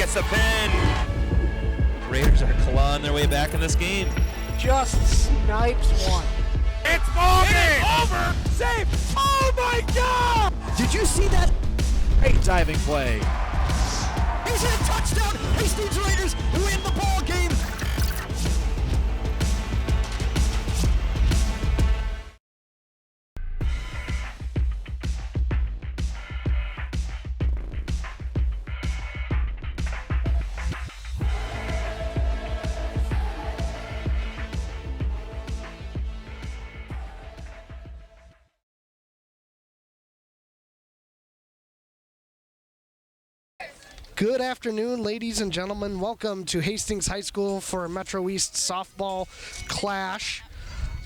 gets the pin. Raiders are clawing their way back in this game. Just snipes one. It's over! Safe! Oh my God! Did you see that? Great diving play. He's hit a touchdown! Hastings Raiders win the ball game! Good afternoon, ladies and gentlemen. Welcome to Hastings High School for a Metro East softball clash.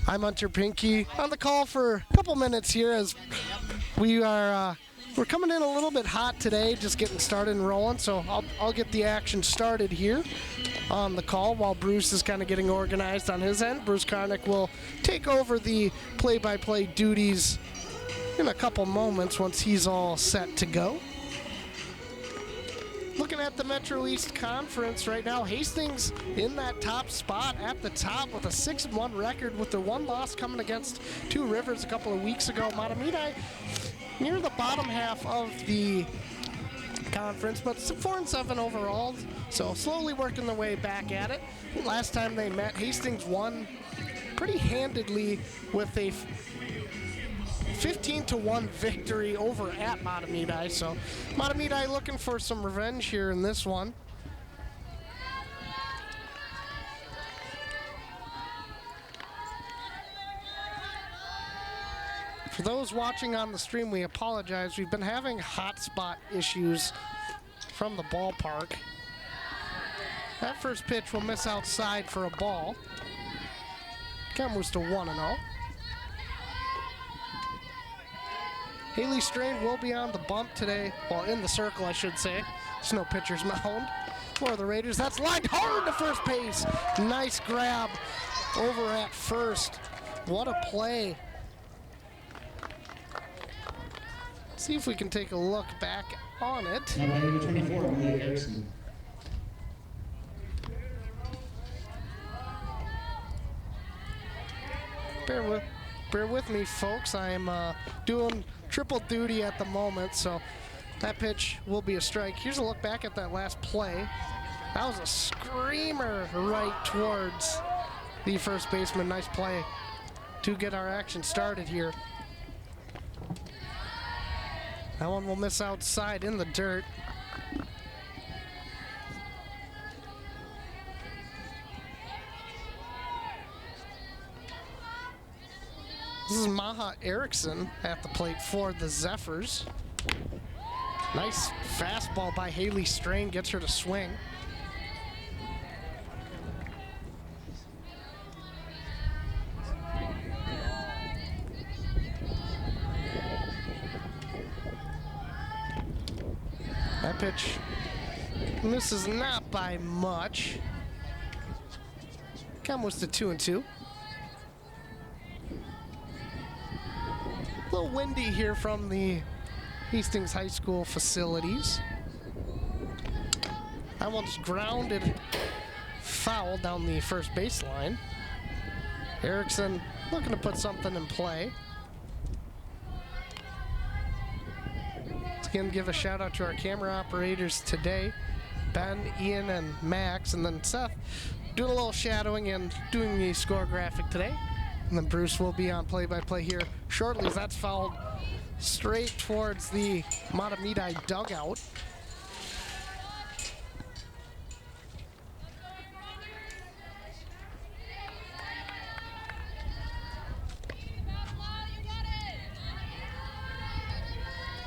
I'm Hunter Pinky on the call for a couple minutes here as we're coming in a little bit hot today, just getting started and rolling. So I'll get the action started here on the call while Bruce is kind of getting organized on his end. Bruce Karnick will take over the play-by-play duties in a couple moments once he's all set to go. Looking at the Metro East Conference right now, Hastings in that top spot at the top with a 6-1 record with their one loss coming against Two Rivers a couple of weeks ago. Mahtomedi near the bottom half of the conference, but 4-7 overall, so slowly working their way back at it. Last time they met, Hastings won pretty handedly with a 15-1 victory over at Mahtomedi. So Mahtomedi looking for some revenge here in this one. For those watching on the stream, we apologize. We've been having hotspot issues from the ballpark. That first pitch will miss outside for a ball. Count moves to 1-0. Haley Strain will be on the bump today, well, in the circle, I should say. There's no pitcher's mound for the Raiders. That's lined hard to first base. Nice grab over at first. What a play. See if we can take a look back on it. Number 24, Willie Erickson. Bear with me, folks. I'm doing triple duty at the moment, so that pitch will be a strike. Here's a look back at that last play. That was a screamer right towards the first baseman. Nice play to get our action started here. That one will miss outside in the dirt. This is Maha Erickson at the plate for the Zephyrs. Nice fastball by Haley Strain, gets her to swing. That pitch misses not by much. Count was to 2-2. A little windy here from the Hastings High School facilities. That one's grounded foul down the first baseline. Erickson looking to put something in play. Let's again give a shout out to our camera operators today, Ben, Ian, and Max, and then Seth doing a little shadowing and doing the score graphic today. And then Bruce will be on play-by-play here shortly as that's fouled straight towards the Mahtomedi dugout.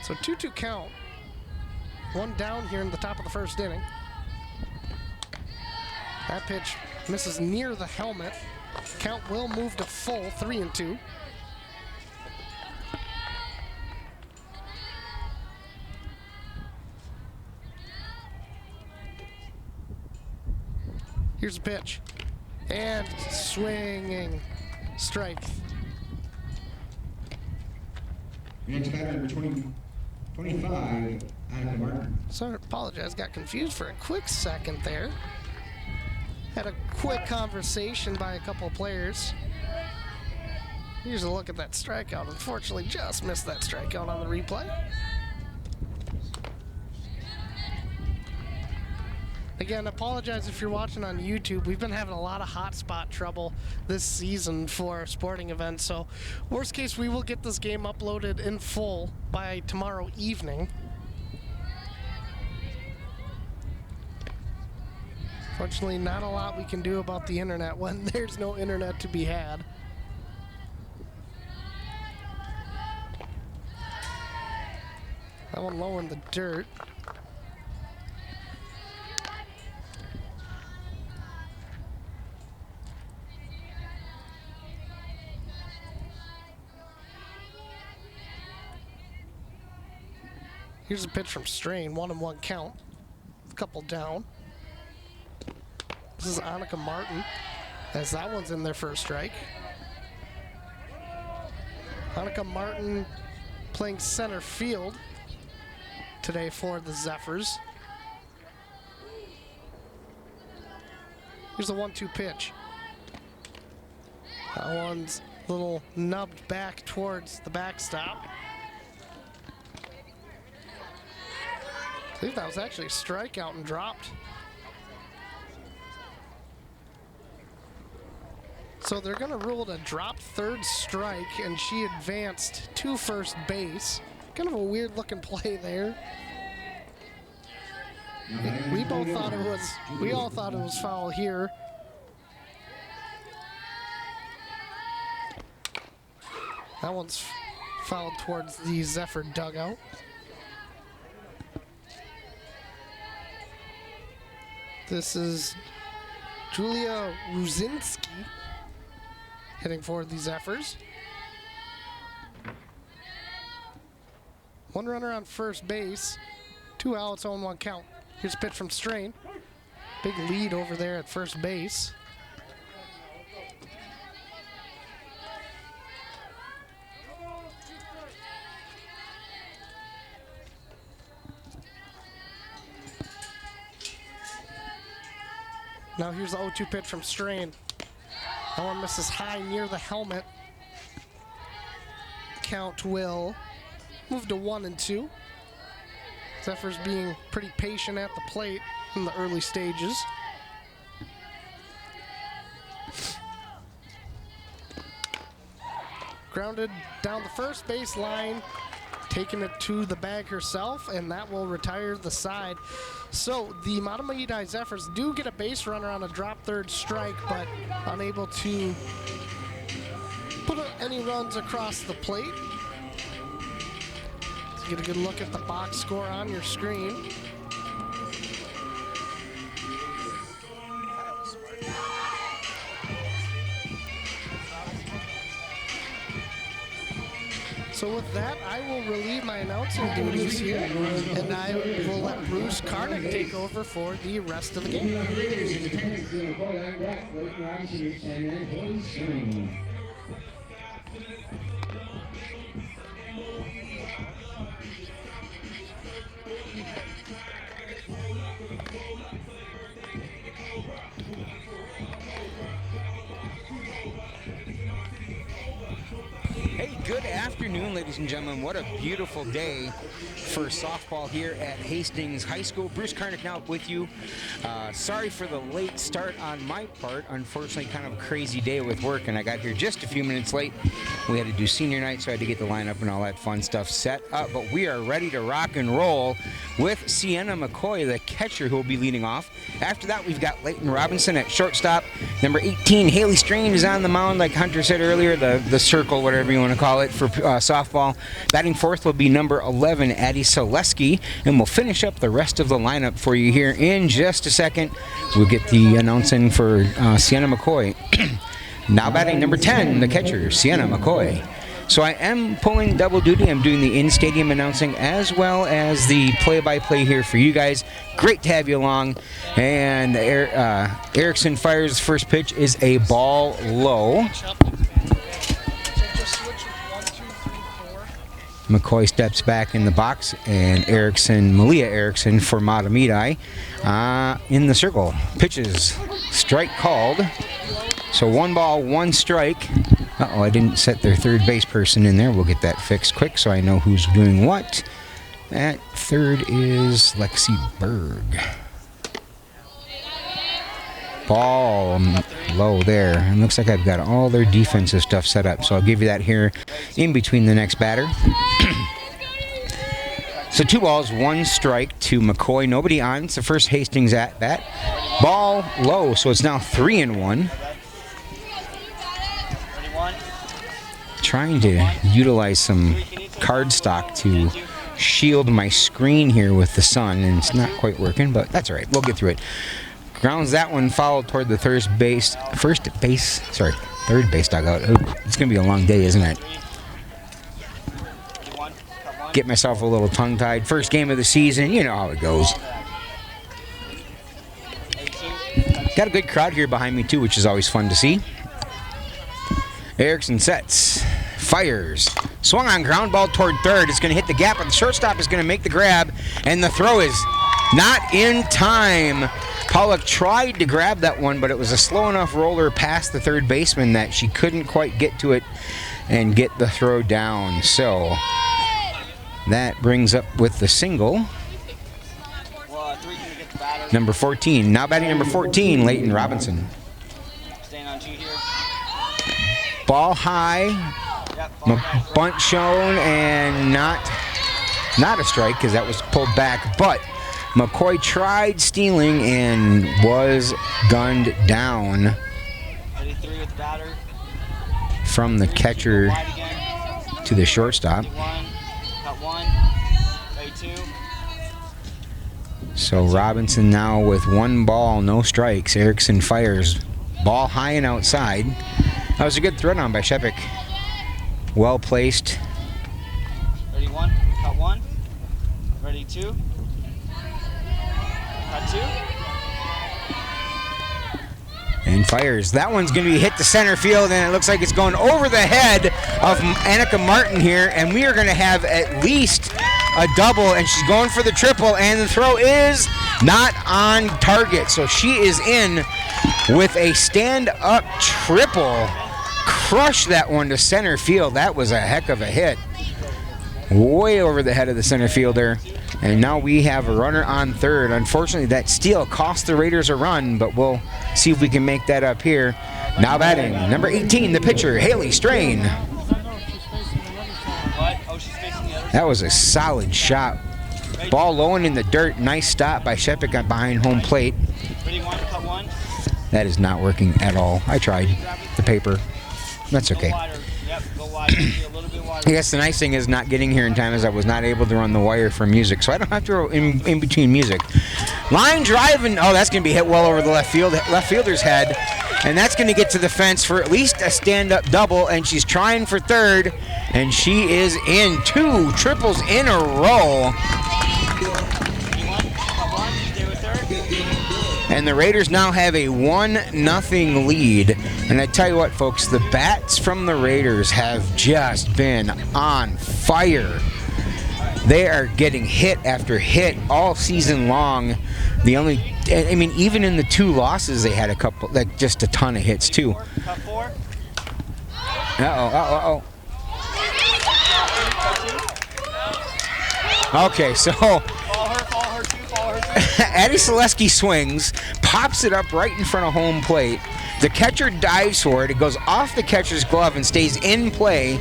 So 2-2 count. One down here in the top of the first inning. That pitch misses near the helmet. Count will move to full, 3-2. Here's a pitch. And swinging strike. Next batter, number 25, Adam Martin. So Apologize, got confused for a quick second there. Had a quick conversation by a couple of players. Here's a look at that strikeout. Unfortunately, just missed that strikeout on the replay. Again, apologize if you're watching on YouTube. We've been having a lot of hotspot trouble this season for sporting events. So, worst case, we will get this game uploaded in full by tomorrow evening. Fortunately, not a lot we can do about the internet when there's no internet to be had. That one low in the dirt. Here's a pitch from Strain, 1-1 count. A couple down. This is Annika Martin, as that one's in there for a strike. Annika Martin playing center field today for the Zephyrs. Here's a 1-2 pitch. That one's a little nubbed back towards the backstop. I believe that was actually a strikeout and dropped. So they're going to rule it a dropped third strike, and she advanced to first base. Kind of a weird looking play there. We all thought it was foul here. That one's fouled towards the Zephyr dugout. This is Julia Ruzinski hitting for the Zephyrs. One runner on first base, 2 outs, 0-1 count. Here's a pitch from Strain. Big lead over there at first base. Now here's the 0-2 pitch from Strain. That one misses high near the helmet. Count will move to 1-2. Zephyrs being pretty patient at the plate in the early stages. Grounded down the first base line, taking it to the bag herself, and that will retire the side. So the Mahtomedi Zephyrs do get a base runner on a drop third strike, but unable to put any runs across the plate. Let's get a good look at the box score on your screen. So with that, I will relieve my announcing duties here, and I will let Bruce Karnick take over for the rest of the game. Hey, good afternoon, ladies and gentlemen. What a beautiful day for softball here at Hastings High School. Bruce Karnick now with you. Sorry for the late start on my part. Unfortunately, kind of a crazy day with work, and I got here just a few minutes late. We had to do senior night, so I had to get the lineup and all that fun stuff set up. But we are ready to rock and roll with Sienna McCoy, the catcher, who will be leading off. After that, we've got Leighton Robinson at shortstop. Number 18, Haley Strain, is on the mound, like Hunter said earlier, the circle, whatever you want to call it, for softball. Batting fourth will be number 11, Addie Selesky, and we'll finish up the rest of the lineup for you here in just a second. We'll get the announcing for Sienna McCoy. Now batting number 10, the catcher, Sienna McCoy. So I am pulling double duty. I'm doing the in-stadium announcing as well as the play-by-play here for you guys. Great to have you along. And Erickson fires the first pitch, is a ball low. McCoy steps back in the box, and Malia Erickson for Mahtomedi in the circle. Pitches, strike called. So 1 ball, 1 strike. Uh-oh, I didn't set their third base person in there. We'll get that fixed quick so I know who's doing what. At third is Lexi Berg. Ball low there. And looks like I've got all their defensive stuff set up. So I'll give you that here in between the next batter. So 2 balls, 1 strike to McCoy. Nobody on. It's the first Hastings at bat. Ball low, so it's now 3-1. Trying to utilize some card stock to shield my screen here with the sun, and it's not quite working, but that's all right. We'll get through it. Grounds that one fouled toward the third base dugout. Oh, it's going to be a long day, isn't it? Get myself a little tongue-tied. First game of the season, you know how it goes. Got a good crowd here behind me, too, which is always fun to see. Erickson sets, fires, swung on ground ball toward third. It's going to hit the gap, but the shortstop is going to make the grab, and the throw is not in time. Pollock tried to grab that one, but it was a slow enough roller past the third baseman that she couldn't quite get to it and get the throw down. So that brings up with the single. Number 14. Now batting number 14, Leighton Robinson. Ball high, bunt shown, and not a strike because that was pulled back, but McCoy tried stealing and was gunned down from the catcher to the shortstop. So Robinson now with 1 ball, no strikes. Erickson fires, ball high and outside. That was a good throw down by Shepik. Well placed. Ready 1, cut 1. Ready 2. Cut 2. And fires. That one's going to be hit to center field, and it looks like it's going over the head of Annika Martin here, and we are going to have at least a double, and she's going for the triple, and the throw is not on target. So she is in with a stand-up triple. Crushed that one to center field. That was a heck of a hit. Way over the head of the center fielder. And now we have a runner on third. Unfortunately, that steal cost the Raiders a run, but we'll see if we can make that up here. Now batting, number 18, the pitcher, Haley Strain. That was a solid shot. Ball low and in the dirt. Nice stop by Shepik behind home plate. That is not working at all. I tried the paper. That's okay. I guess the nice thing is not getting here in time is I was not able to run the wire for music, so I don't have to in between music. Line drive, and oh, that's going to be hit well over the left fielder's head, and that's going to get to the fence for at least a stand-up double, and she's trying for third, and she is in. 2 triples in a row. And the Raiders now have a 1-0 lead. And I tell you what, folks, the bats from the Raiders have just been on fire. They are getting hit after hit all season long. Even in the 2 losses, they had a couple, like just a ton of hits too. Uh-oh. Okay, so Addie Selesky swings, pops it up right in front of home plate. The catcher dives for it. It goes off the catcher's glove and stays in play.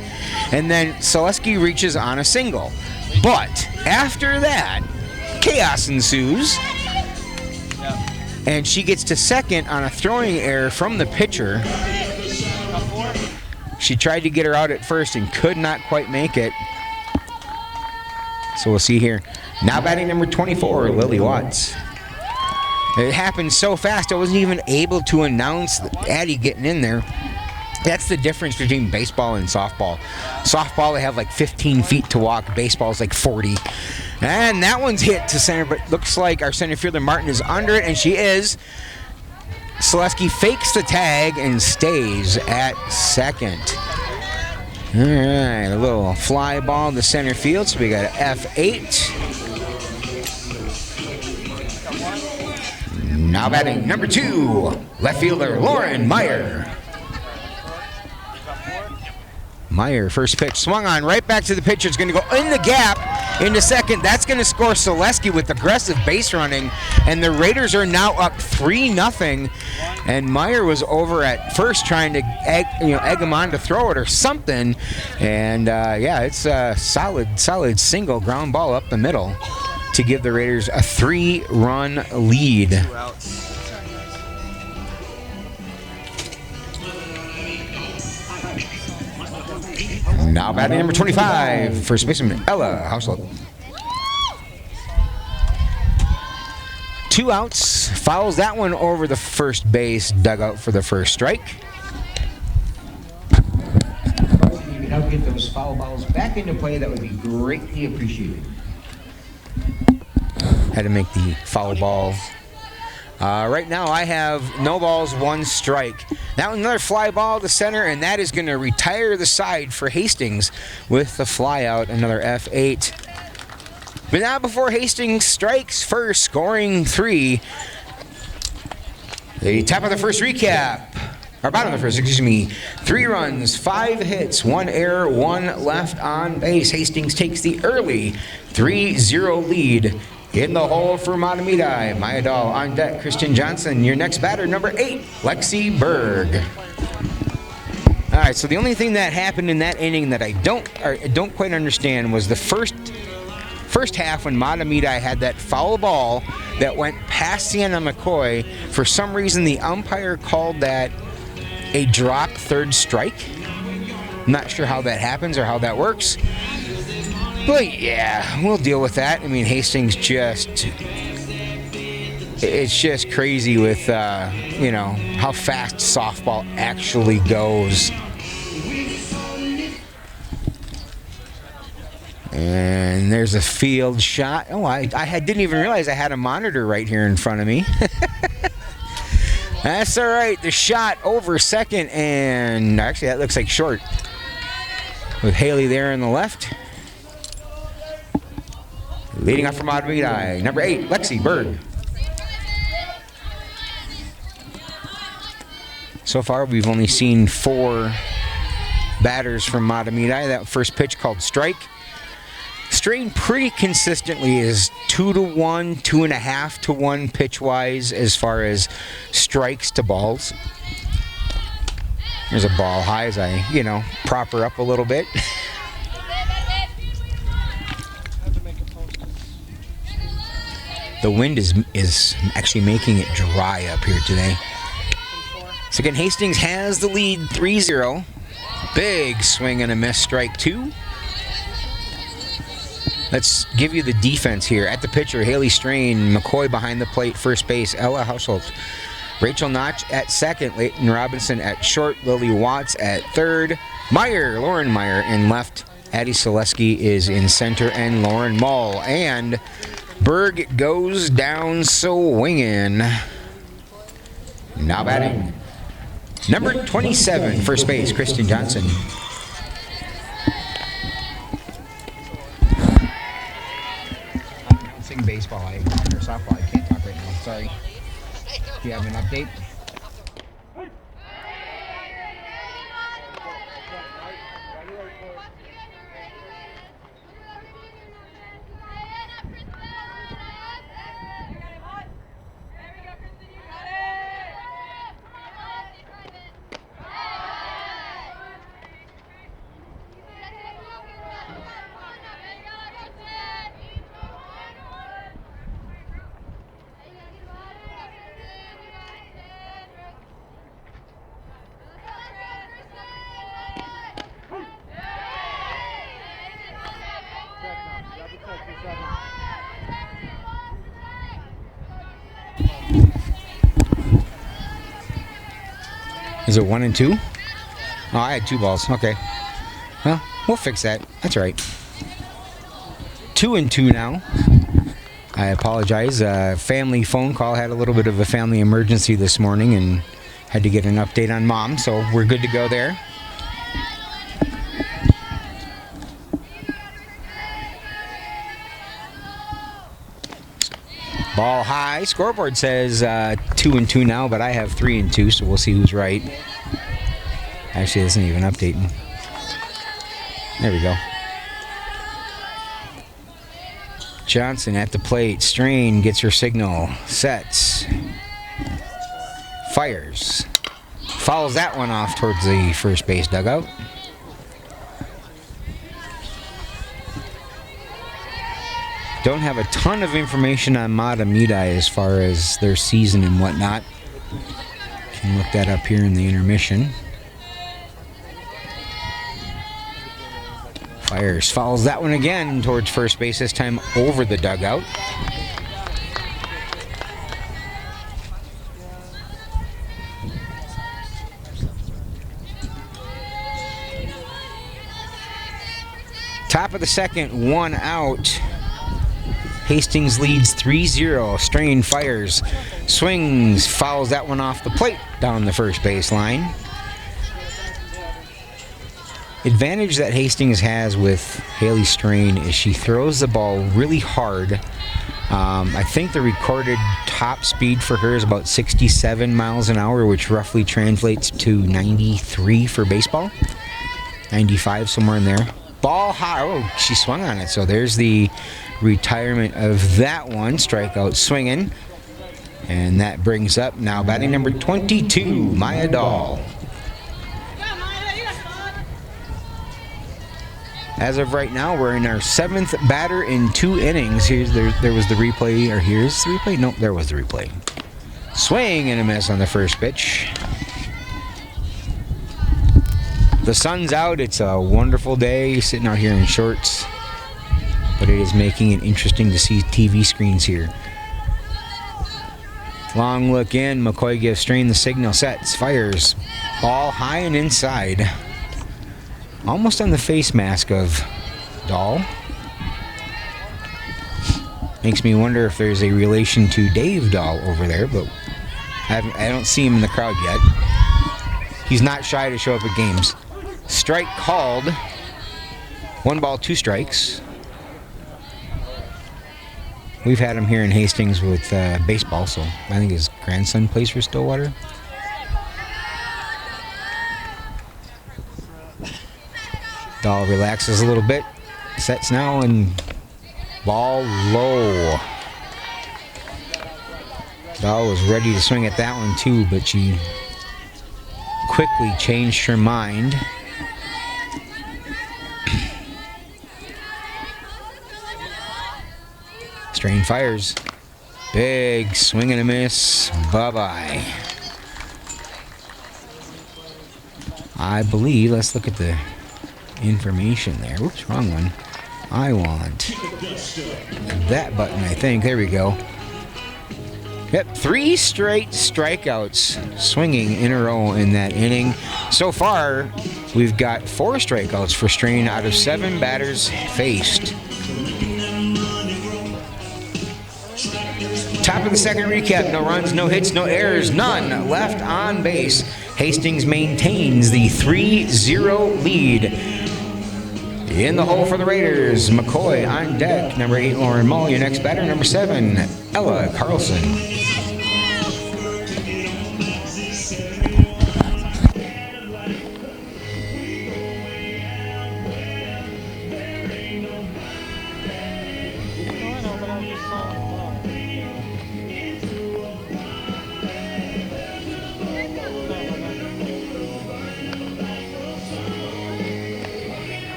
And then Selesky reaches on a single. But after that, chaos ensues. And she gets to second on a throwing error from the pitcher. She tried to get her out at first and could not quite make it. So we'll see here. Now batting number 24, Lily Watts. It happened so fast I wasn't even able to announce Addie getting in there. That's the difference between baseball and softball. Softball, they have like 15 feet to walk. Baseball's like 40. And that one's hit to center, but looks like our center fielder Martin is under it, and she is. Selesky fakes the tag and stays at second. All right, a little fly ball to center field, so we got an F8. Now batting number 2, left fielder Lauren Meyer. Meyer, first pitch, swung on, right back to the pitcher. It's going to go in the gap into second. That's going to score Selesky with aggressive base running, and the Raiders are now up 3-0. And Meyer was over at first trying to egg him on to throw it or something. And yeah, it's a solid single ground ball up the middle to give the Raiders a 3-run lead. Now batting number 25, first baseman Ella Hausel. 2 outs, fouls that one over the first base dugout for the first strike. If you could help get those foul balls back into play, that would be greatly appreciated. Had to make the foul ball. Right now I have no balls, 1 strike. Now another fly ball to center, and that is going to retire the side for Hastings with the fly out, another F8. But now before Hastings strikes first, scoring 3. The top of the first recap. Or bottom of the first, excuse me. 3 runs, 5 hits, 1 error, 1 left on base. Hastings takes the early 3-0 lead. In the hole for Mahtomedi, Mayadal on deck, Christian Johnson. Your next batter, number 8, Lexi Berg. All right, so the only thing that happened in that inning that I don't quite understand was the first half when Mahtomedi had that foul ball that went past Sienna McCoy. For some reason, the umpire called that a drop third strike. I'm not sure how that happens or how that works. But yeah, we'll deal with that. I mean, Hastings it's just crazy with, how fast softball actually goes. And there's a field shot. Oh, I didn't even realize I had a monitor right here in front of me. That's all right. The shot over second, and actually that looks like short. With Haley there in the left. Leading off from Mahtomedi, number 8, Lexi Berg. So far, we've only seen 4 batters from Mahtomedi. That first pitch called strike. Strain pretty consistently is 2-1, 2.5-1 pitch-wise as far as strikes to balls. There's a ball high as I, prop her up a little bit. The wind is actually making it dry up here today. So again, Hastings has the lead 3-0. Big swing and a miss, strike 2. Let's give you the defense here. At the pitcher, Haley Strain, McCoy behind the plate, first base, Ella Hausholt. Rachel Notch at second, Leighton Robinson at short, Lily Watts at third, Lauren Meyer in left, Addie Selesky is in center, and Lauren Mull. And Berg goes down swinging. Now batting, number 27, first base, Christian Johnson. Baseball, or softball, I can't talk right now, sorry. Do you have an update? Is it 1 and 2? Oh, I had 2 balls. Okay. Well, we'll fix that. That's all right. 2 and 2 now. I apologize. Family phone call. Had a little bit of a family emergency this morning and had to get an update on Mom, so we're good to go there. Ball high. Scoreboard says 2-2 now, but I have 3-2, so we'll see who's right. Actually, it isn't even updating. There we go. Johnson at the plate. Strain gets her signal. Sets. Fires. Fouls that one off towards the first base dugout. Don't have a ton of information on Mahtomedi as far as their season and whatnot. Can look that up here in the intermission. Fires, fouls that one again towards first base, this time over the dugout. Top of the second, 1 out. Hastings leads 3-0. Strain fires, swings, fouls that one off the plate down the first base line. Advantage that Hastings has with Haley Strain is she throws the ball really hard. I think the recorded top speed for her is about 67 miles an hour, which roughly translates to 93 for baseball. 95, somewhere in there. Ball high. Oh, she swung on it. So there's the retirement of that one. Strikeout swinging. And that brings up now batting number 22, Maya Dahl. As of right now, we're in our 7th batter in 2 innings. There was the replay, or here's the replay? Nope, there was the replay. Swing and a miss on the first pitch. The sun's out. It's a wonderful day, sitting out here in shorts. But it is making it interesting to see TV screens here. Long look in. McCoy gives Strain the signal. Sets, fires. Ball high and inside. Almost on the face mask of Dahl. Makes me wonder if there's a relation to Dave Dahl over there, but I don't see him in the crowd yet. He's not shy to show up at games. Strike called. 1 ball, 2 strikes. We've had him here in Hastings with baseball, so I think his grandson plays for Stillwater. Dahl relaxes a little bit. Sets now and ball low. Dahl was ready to swing at that one too, but she quickly changed her mind. Strain fires. Big swing and a miss. Bye-bye. I believe, let's look at the information there. Oops, wrong one. I want that button, I think. There we go. Yep, 3 straight strikeouts swinging in a row in that inning. So far, we've got 4 strikeouts for Strain out of 7 batters faced. Top of the second recap. No runs, no hits, no errors, none left on base. Hastings maintains the 3-0 lead. In the hole for the Raiders, McCoy on deck. Number 8, Lauren Mull. Your next batter, number 7, Ella Carlson.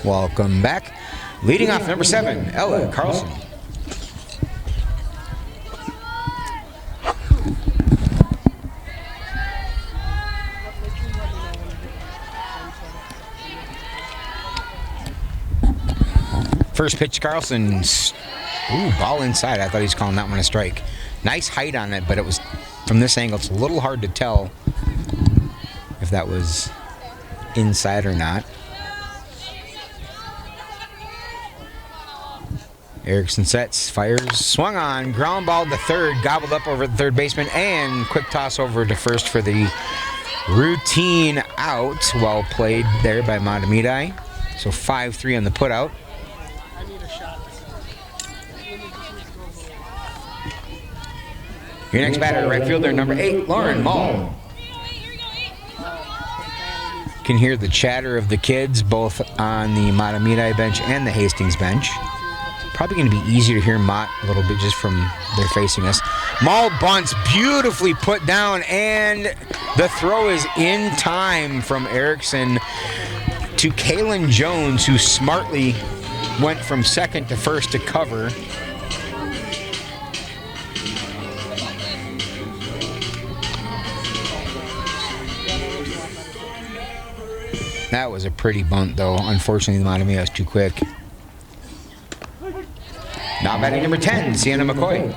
Welcome back. Leading off, number 7, Ella Carlson. First pitch, Carlson's. Ooh, ball inside. I thought he was calling that one a strike. Nice height on it, but it was, from this angle, it's a little hard to tell if that was inside or not. Erickson sets, fires, swung on, ground ball to third, gobbled up over the third baseman, and quick toss over to first for the routine out. Well played there by Mahtomedi. So 5-3 on the put out. Your next batter, right fielder, number 8, Lauren Mull. Can hear the chatter of the kids both on the Mahtomedi bench and the Hastings bench. Probably going to be easier to hear Mott a little bit just from they're facing us. Mull bunts, beautifully put down, and the throw is in time from Erickson to Kaylin Jones, who smartly went from second to first to cover. That was a pretty bunt, though. Unfortunately, the Mahtomedi was too quick. Now batting number 10, Sienna McCoy.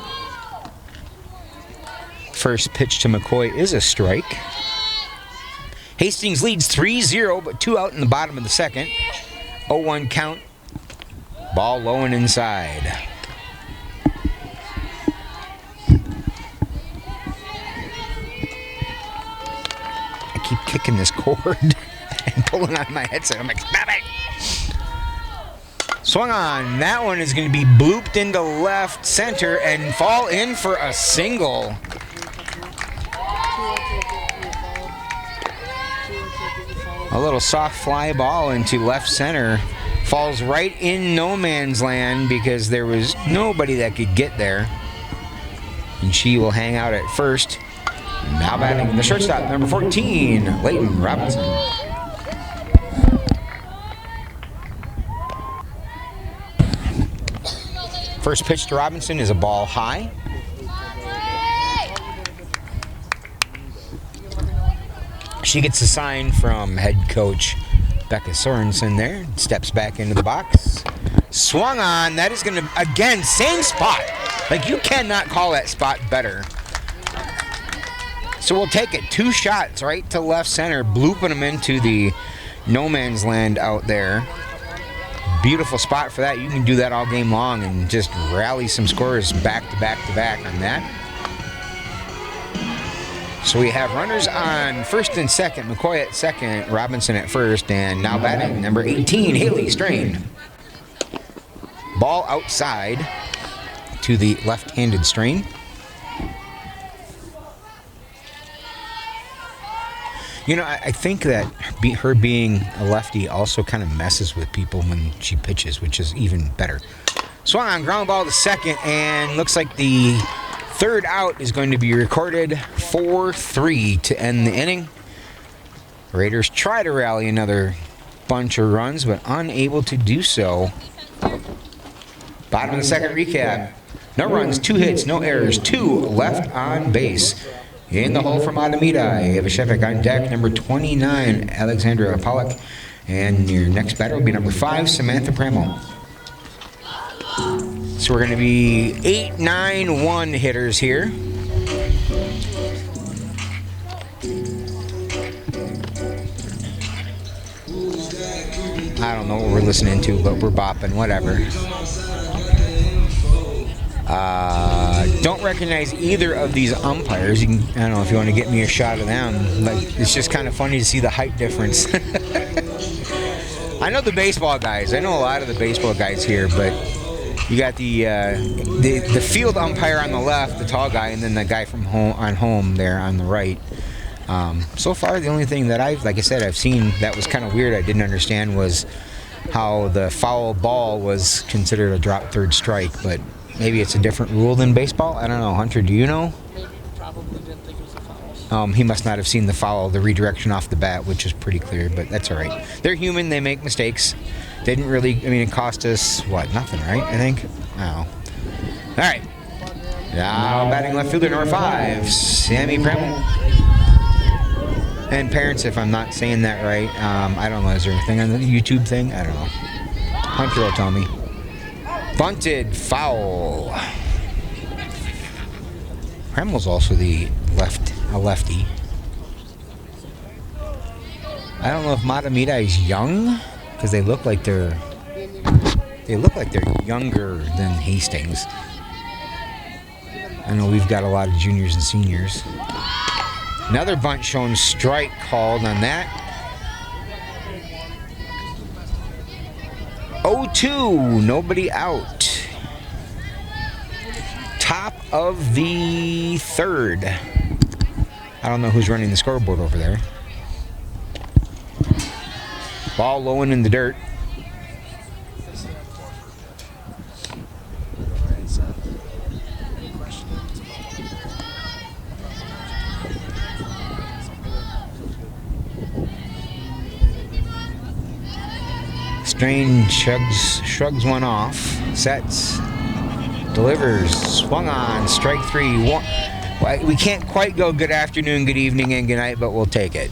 First pitch to McCoy is a strike. Hastings leads 3-0, but 2 out in the bottom of the second. 0-1 count. Ball low and inside. I keep kicking this cord and pulling on my headset. I'm like, stop it! Swung on. That one is going to be blooped into left center and fall in for a single. A little soft fly ball into left center. Falls right in no man's land because there was nobody that could get there. And she will hang out at first. Now batting the shortstop, number 14, Leighton Robinson. First pitch to Robinson is a ball high. She gets a sign from head coach Becca Sorensen there. Steps back into the box. Swung on. That is going to, again, same spot. Like, you cannot call that spot better. So we'll take it. 2 shots right to left center, blooping them into the no man's land out there. Beautiful spot for that. You can do that all game long and just rally some scores back to back to back on that. So we have runners on first and second. McCoy at second, Robinson at first, and now batting number 18, Haley Strain. Ball outside to the left-handed Strain. You know, I think that her being a lefty also kind of messes with people when she pitches, which is even better. Swung on, ground ball to second, and looks like the third out is going to be recorded. 4-3 to end the inning. Raiders try to rally another bunch of runs, but unable to do so. Bottom of the second recap. No runs, 2 hits, no errors, 2 left on base. In the hole from Mahtomedi, Evashevik on deck, number 29, Alexandra Pollock. And your next batter will be number 5, Samantha Pramel. So we're going to be 8-9-1 hitters here. I don't know what we're listening to, but we're bopping, whatever. Don't recognize either of these umpires. You can, I don't know if you want to get me a shot of them. Like, it's just kind of funny to see the height difference. I know the baseball guys. I know a lot of the baseball guys here, but you got the field umpire on the left, the tall guy, and then the guy from home there on the right. So far, the only thing that I've seen that was kind of weird, I didn't understand, was how the foul ball was considered a drop third strike, but maybe it's a different rule than baseball. I don't know. Hunter, do you know? Maybe probably didn't think it was a foul. He must not have seen the foul, the redirection off the bat, which is pretty clear, but that's all right. They're human. They make mistakes. Didn't really, it cost us, nothing, right? I think? Oh. All right. Now batting left fielder, number 5, Sammy Pramel. And parents, if I'm not saying that right, I don't know, is there a thing on the YouTube thing? I don't know. Hunter will tell me. Bunted, foul. Premel's also a lefty. I don't know if Mahtomedi is young, because they look like they They look like they're younger than Hastings. I know we've got a lot of juniors and seniors. Another bunt showing strike called on that. 0-2, nobody out. Top of the third. I don't know who's running the scoreboard over there. Ball low and in the dirt. Strain shrugs one off, sets, delivers, swung on, strike three. We can't quite go good afternoon, good evening, and good night, but we'll take it.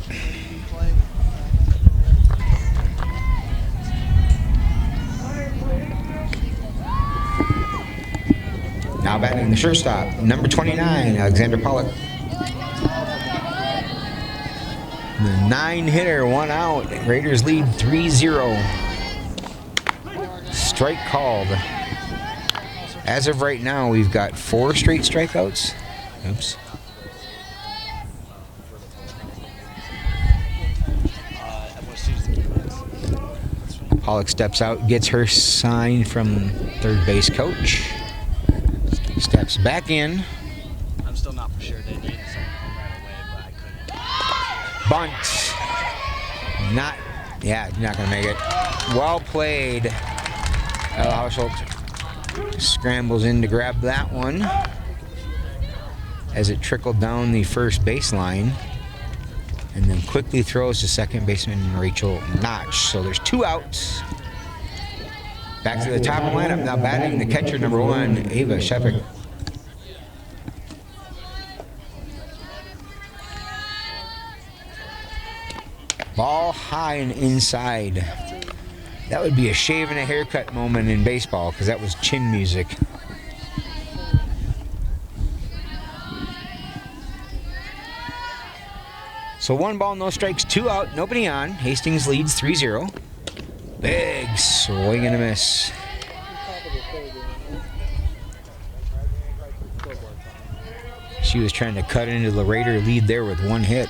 Now batting the shortstop, number 29, Alexander Pollock. The 9-hitter, 1 out. Raiders lead 3-0. Strike called. As of right now, we've got 4 straight strikeouts. Oops. Pollock steps out, gets her sign from third base coach. Steps back in. I'm still not for sure they needed someone right away, but I couldn't. Bunt. Not gonna make it. Well played. Hausholt scrambles in to grab that one as it trickled down the first baseline and then quickly throws to second baseman Rachel Notch. So there's 2 outs. Back to the top of the lineup. Now batting the catcher, number 1, Ava Shepard. Ball high and inside. That would be a shave and a haircut moment in baseball because that was chin music. So 1 ball, no strikes, 2 out, nobody on. Hastings leads 3-0. Big swing and a miss. She was trying to cut into the Raider lead there with 1 hit.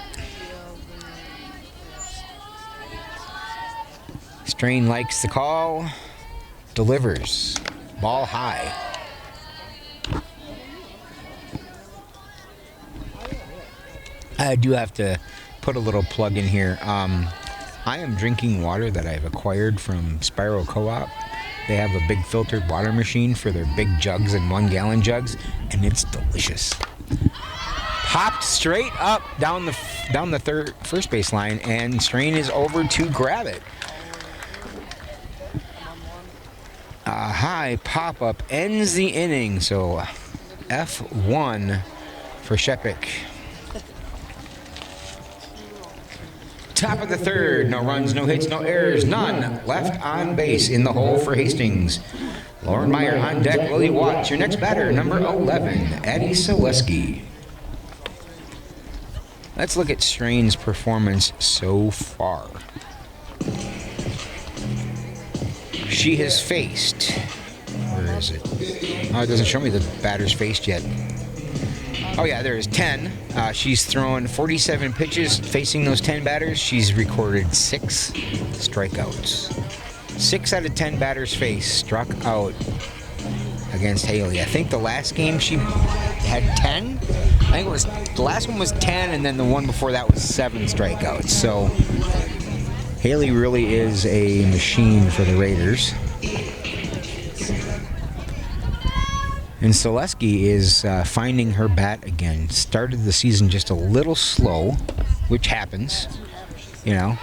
Strain likes the call, delivers, ball high. I do have to put a little plug in here. I am drinking water that I've acquired from Spiral Co-op. They have a big filtered water machine for their big jugs and 1-gallon jugs, and it's delicious. Popped straight up down the first base line, and Strain is over to grab it. A high pop-up ends the inning, so F1 for Shepik. Top of the third, no runs, no hits, no errors, none left on base in the hole for Hastings. Lauren Meyer on deck, Lily Watts, your next batter, number 11, Addie Selesky. Let's look at Strain's performance so far. She has faced, where is it? Oh, it doesn't show me the batters faced yet. Oh yeah, there is 10. She's thrown 47 pitches facing those 10 batters. She's recorded 6 strikeouts. 6 out of 10 batters faced struck out against Haley. I think the last game she had 10. I think it was, the last one was 10, and then the one before that was 7 strikeouts. So Haley really is a machine for the Raiders. And Selesky is finding her bat again. Started the season just a little slow, which happens. You know,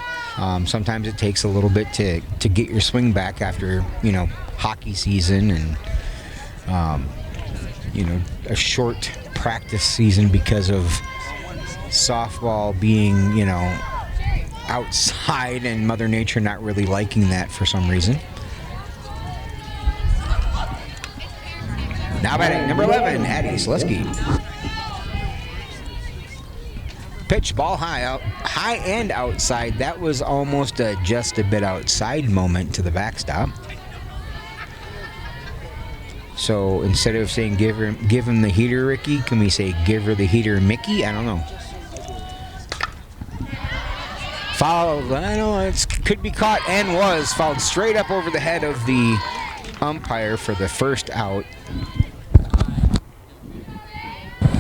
sometimes it takes a little bit to get your swing back after, you know, hockey season and, you know, a short practice season because of softball being, you know, outside and Mother Nature not really liking that for some reason. Now batting, number 11, Addie Selesky. Pitch, ball high and outside. That was almost just a bit outside moment to the backstop. So instead of saying give him the heater, Ricky, can we say give her the heater, Mickey? I don't know. Foul. I know it could be caught and was fouled straight up over the head of the umpire for the first out.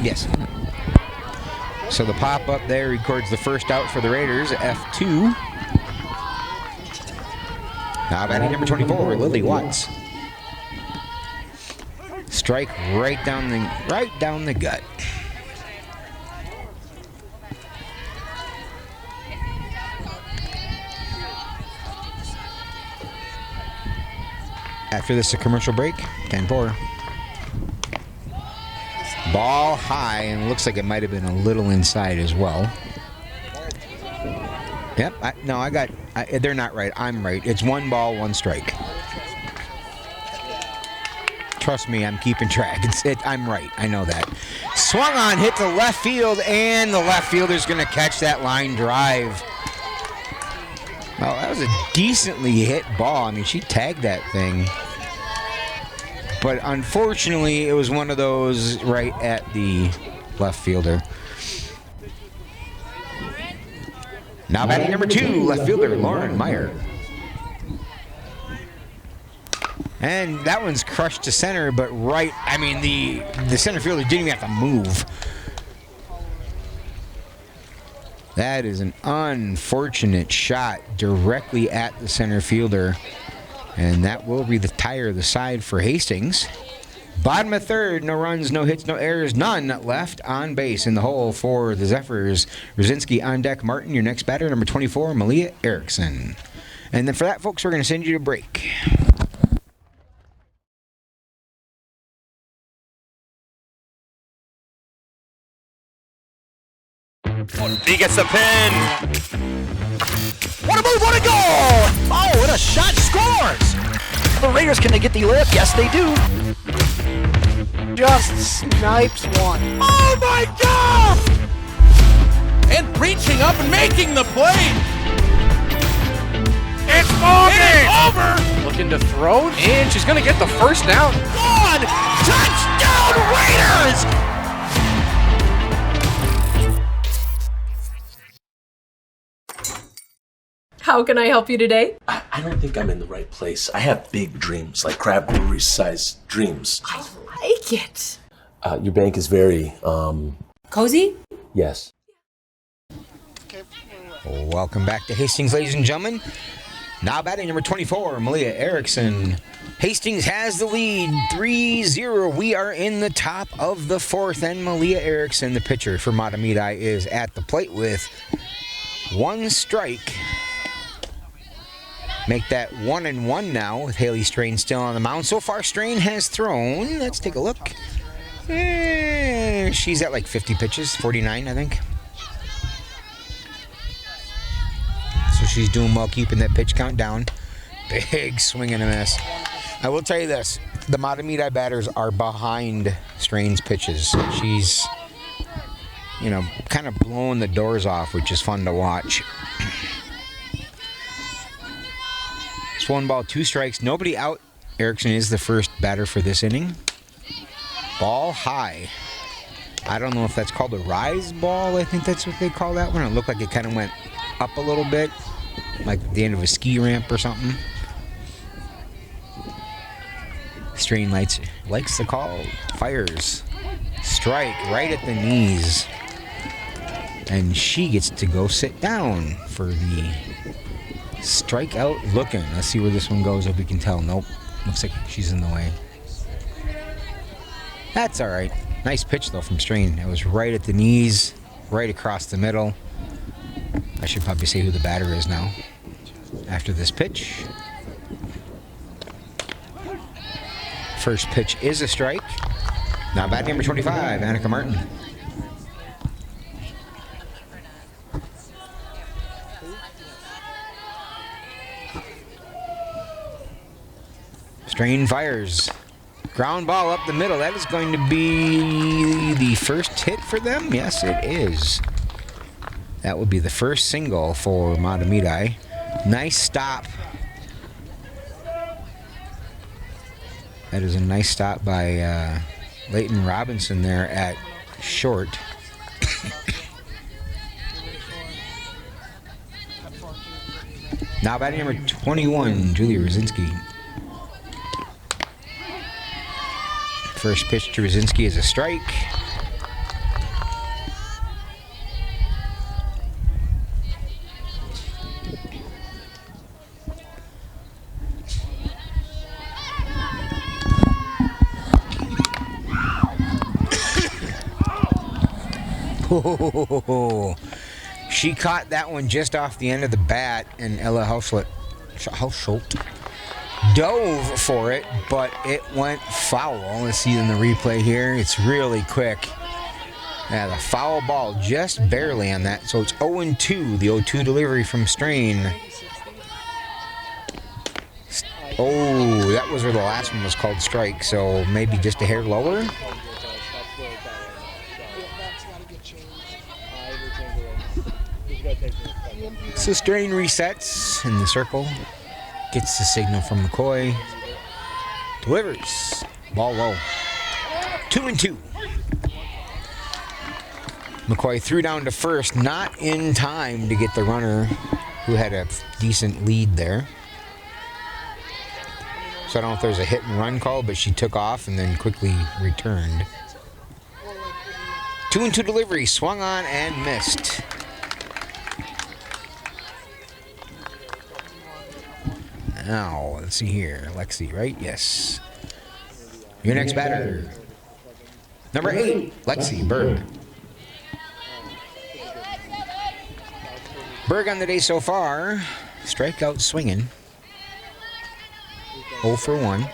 Yes. So the pop up there records the first out for the Raiders, F2. Now batting number 24, Lily Watts. Strike right down the gut. After this, a commercial break, 10-4. Ball high, and looks like it might have been a little inside as well. Yep, they're not right. I'm right. It's 1 ball, 1 strike. Trust me, I'm keeping track. I'm right. I know that. Swung on, hit to left field, and the left fielder's going to catch that line drive. Well, that was a decently hit ball. I mean, she tagged that thing. But unfortunately, it was one of those right at the left fielder. Now batting number 2, left fielder Lauren Meyer. And that one's crushed to center, but the center fielder didn't even have to move. That is an unfortunate shot directly at the center fielder. And that will retire the side for Hastings. Bottom of third, no runs, no hits, no errors, none left on base in the hole for the Zephyrs. Rosinski on deck. Martin, your next batter, number 24, Malia Erickson. And then for that, folks, we're going to send you to break. He gets the pin. What a move, what a goal! Oh, what a shot, scores! The Raiders, can they get the lift? Yes, they do. Just snipes one. Oh my God! And reaching up and making the play. It's over! Looking to throw, and she's going to get the first down. Gone! Touchdown, Raiders! How can I help you today? I don't think I'm in the right place. I have big dreams, like crab brewery-sized dreams. I like it. Your bank is very, Cozy? yes. Welcome back to Hastings, ladies and gentlemen. Now batting number 24, Malia Erickson. Hastings has the lead, 3-0. We are in the top of the 4th, and Malia Erickson, the pitcher for Mahtomedi, is at the plate with 1 strike. Make that 1-1 now with Haley Strain still on the mound. So far, Strain has thrown. Let's take a look. She's at like 50 pitches, 49, I think. So she's doing well keeping that pitch count down. Big swing and a miss. I will tell you this. The Mahtomedi batters are behind Strain's pitches. She's, kind of blowing the doors off, which is fun to watch. It's 1 ball, 2 strikes, nobody out. Erickson is the first batter for this inning. Ball high. I don't know if that's called a rise ball. I think that's what they call that one. It looked like it kind of went up a little bit, like the end of a ski ramp or something. Strain likes the call. Fires. Strike right at the knees. And she gets to go sit down for the strikeout looking. Let's see where this one goes if we can tell. Nope. Looks like she's in the way. That's all right. Nice pitch, though, from Strain. It was right at the knees, right across the middle. I should probably say who the batter is now after this pitch. First pitch is a strike. Now batting number 25, Annika Martin. Strain fires. Ground ball up the middle. That is going to be the first hit for them. Yes, it is. That will be the first single for Mahtomedi. Nice stop. That is a nice stop by Leighton Robinson there at short. Now batting number 21, Julia Rosinski. First pitch to Rosinski is a strike. Oh, she caught that one just off the end of the bat, and Ella Hausholt dove for it, but it went foul. Let's see in the replay here. It's really quick. Yeah, the foul ball just barely on that. So it's 0-2, the 0-2 delivery from Strain. Oh, that was where the last one was called strike, so maybe just a hair lower. So Strain resets in the circle, gets the signal from McCoy, delivers, ball low, 2-2. McCoy threw down to first, not in time to get the runner who had a decent lead there. So I don't know if there's a hit and run call, but she took off and then quickly returned. 2-2 delivery, swung on and missed. Now, let's see here. Lexi, right? Yes. Your next batter. Number 8, Lexi Berg. Berg on the day so far. Strikeout swinging. 0 for 1.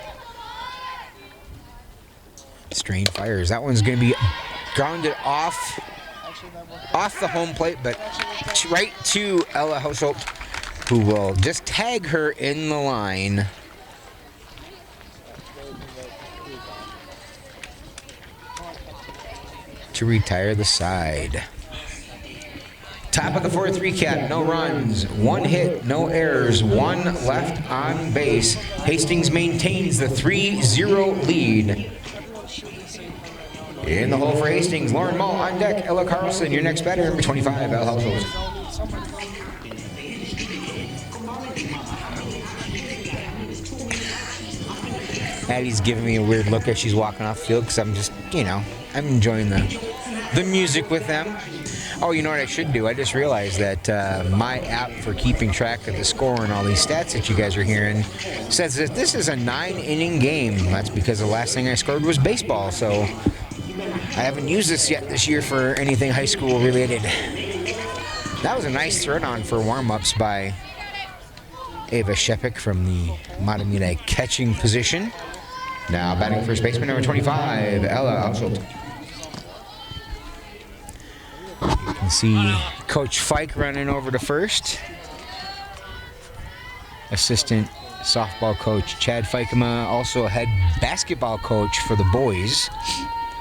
Strain fires. That one's going to be grounded off the home plate, but right to Ella Hausholt, who will just tag her in the line. To retire the side. Top of the 4th recap, no runs, 1 hit, no errors, 1 left on base. Hastings maintains the 3-0 lead. In the hole for Hastings, Lauren Mull on deck, Ella Carlson, your next batter, number 25, Ella Hausholt. Addie's giving me a weird look as she's walking off the field because I'm just, I'm enjoying the music with them. Oh, you know what I should do? I just realized that my app for keeping track of the score and all these stats that you guys are hearing says that this is a 9-inning game. That's because the last thing I scored was baseball, so I haven't used this yet this year for anything high school related. That was a nice throw-down for warm-ups by Ava Shepik from the Mahtomedi catching position. Now batting first baseman, number 25, Ella Hausholt. You can see Coach Fike running over to first. Assistant softball coach Chad Fikema, also a head basketball coach for the boys,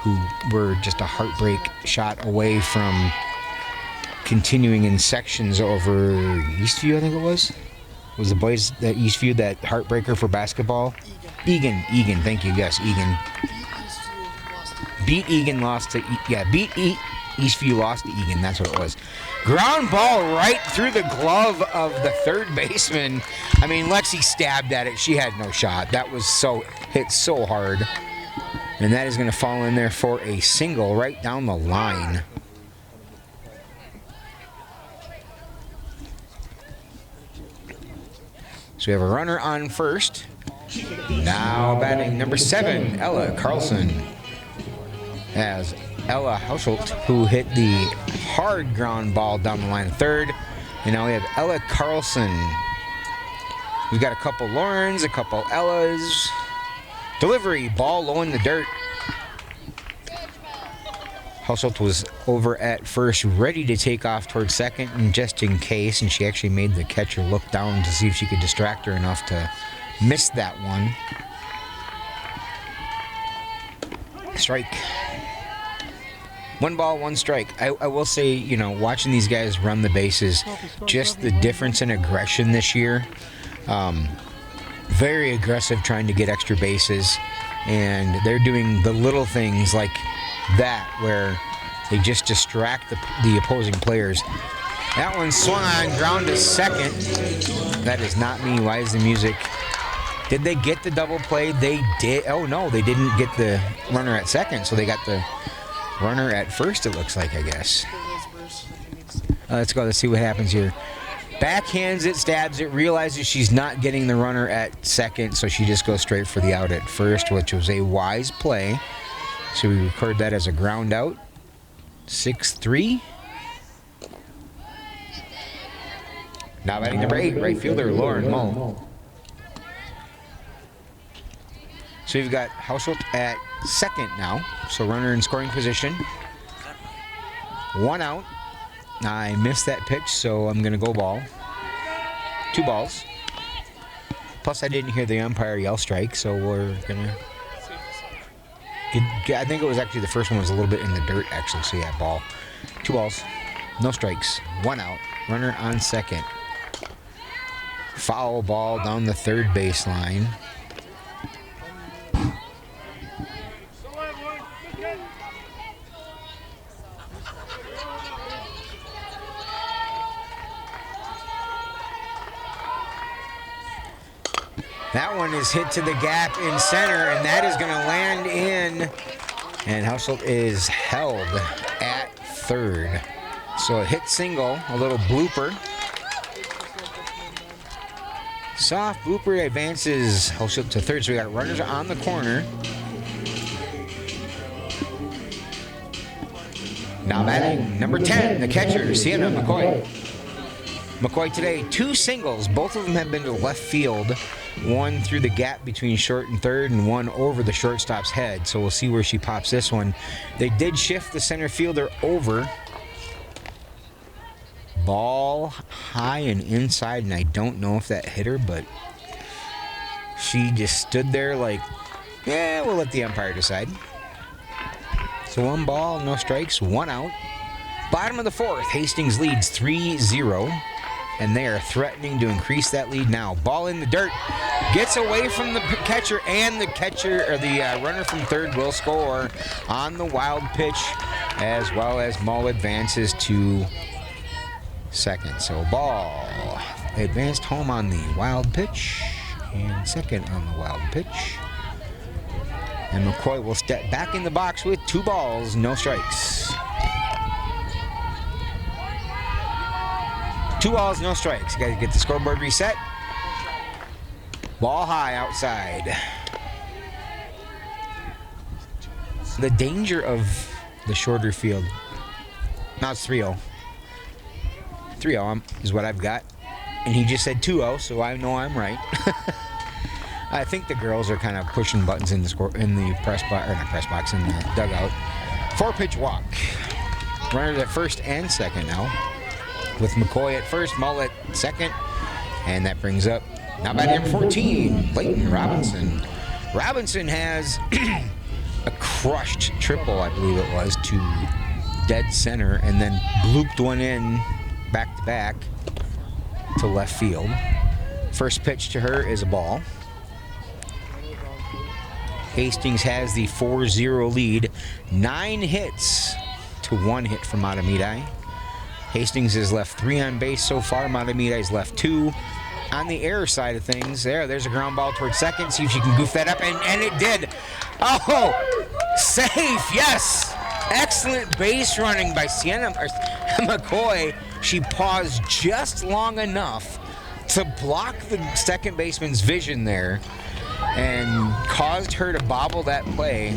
who were just a heartbreak shot away from continuing in sections over Eastview, I think it was. Was the boys at Eastview that heartbreaker for basketball? Egan, thank you, yes, Egan. Beat Egan, lost to, Eastview lost to Egan, that's what it was. Ground ball right through the glove of the third baseman. I mean, Lexi stabbed at it, she had no shot. That was hit so hard. And that is gonna fall in there for a single right down the line. So we have a runner on first. Now batting number 7, Ella Carlson. As Ella Hausholt, who hit the hard ground ball down the line of third. And now we have Ella Carlson. We've got a couple Laurens, a couple Ellas. Delivery, ball low in the dirt. Hausholt was over at first, ready to take off towards second, and just in case, and she actually made the catcher look down to see if she could distract her enough to miss that one. Strike. 1 ball, 1 strike. I will say, watching these guys run the bases, just the difference in aggression this year. Very aggressive trying to get extra bases. And they're doing the little things like that where they just distract the opposing players. That one swung on, ground to second. That is not me. Why is the music? Did they get the double play? They did. Oh, no, they didn't get the runner at second, so they got the runner at first, it looks like, I guess. Let's go. Let's see what happens here. Backhands it, stabs it, realizes she's not getting the runner at second, so she just goes straight for the out at first, which was a wise play. So we record that as a ground out. 6-3. Now batting number 8, right fielder Lauren Mull. So we've got Hausholt at second now, so runner in scoring position. 1 out. I missed that pitch, so I'm going to go ball. 2 balls. Plus, I didn't hear the umpire yell strike, so we're going to... I think it was actually the first one was a little bit in the dirt, actually, so yeah, ball. 2 balls. No strikes. 1 out. Runner on second. Foul ball down the third baseline. That one is hit to the gap in center, and that is going to land in. And Hausholt is held at third. So a hit single, a little blooper. Soft blooper advances Hausholt to third. So we got runners on the corner. Now batting number 10, the catcher, Sienna McCoy. McCoy today, 2 singles. Both of them have been to left field. 1 through the gap between short and third, and 1 over the shortstop's head. So we'll see where she pops this one. They did shift the center fielder over. Ball high and inside, and I don't know if that hit her, but she just stood there like, yeah, we'll let the umpire decide. So 1 ball, no strikes, 1 out. Bottom of the 4th, Hastings leads 3-0. And they are threatening to increase that lead now. Ball in the dirt. Gets away from the catcher, and the catcher, or the runner from third will score on the wild pitch, as well as Mull advances to second. So ball advanced home on the wild pitch, and second on the wild pitch. And McCoy will step back in the box with 2 balls, no strikes. 2 balls, no strikes. Got to get the scoreboard reset. Ball high outside. The danger of the shorter field. Now it's 3-0. 3-0 is what I've got. And he just said 2-0, so I know I'm right. I think the girls are kind of pushing buttons in the press box, or not press box, in the dugout. 4-pitch walk. Runners at first and second now. With McCoy at first, Mull at second, and that brings up now batting number 14, Clayton Robinson. Robinson has a crushed triple, I believe it was, to dead center, and then blooped one in back to back to left field. First pitch to her is a ball. Hastings has the 4-0 lead, 9 hits to 1 hit from Mahtomedi. Hastings has left 3 on base so far. Mahtomedi has left 2. On the error side of things, there's a ground ball towards second. See if she can goof that up, and it did. Oh, safe, yes. Excellent base running by Sienna McCoy. She paused just long enough to block the second baseman's vision there and caused her to bobble that play.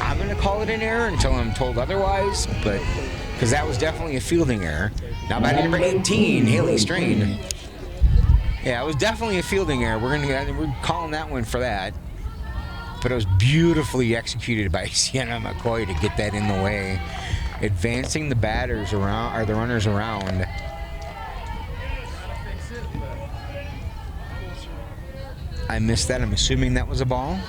I'm going to call it an error until I'm told otherwise, but because that was definitely a fielding error. Now batting number 18, Haley Strain. Yeah, it was definitely a fielding error. We're calling that one for that. But it was beautifully executed by Sienna McCoy to get that in the way, advancing the batters around, or the runners around. I missed that. I'm assuming that was a ball.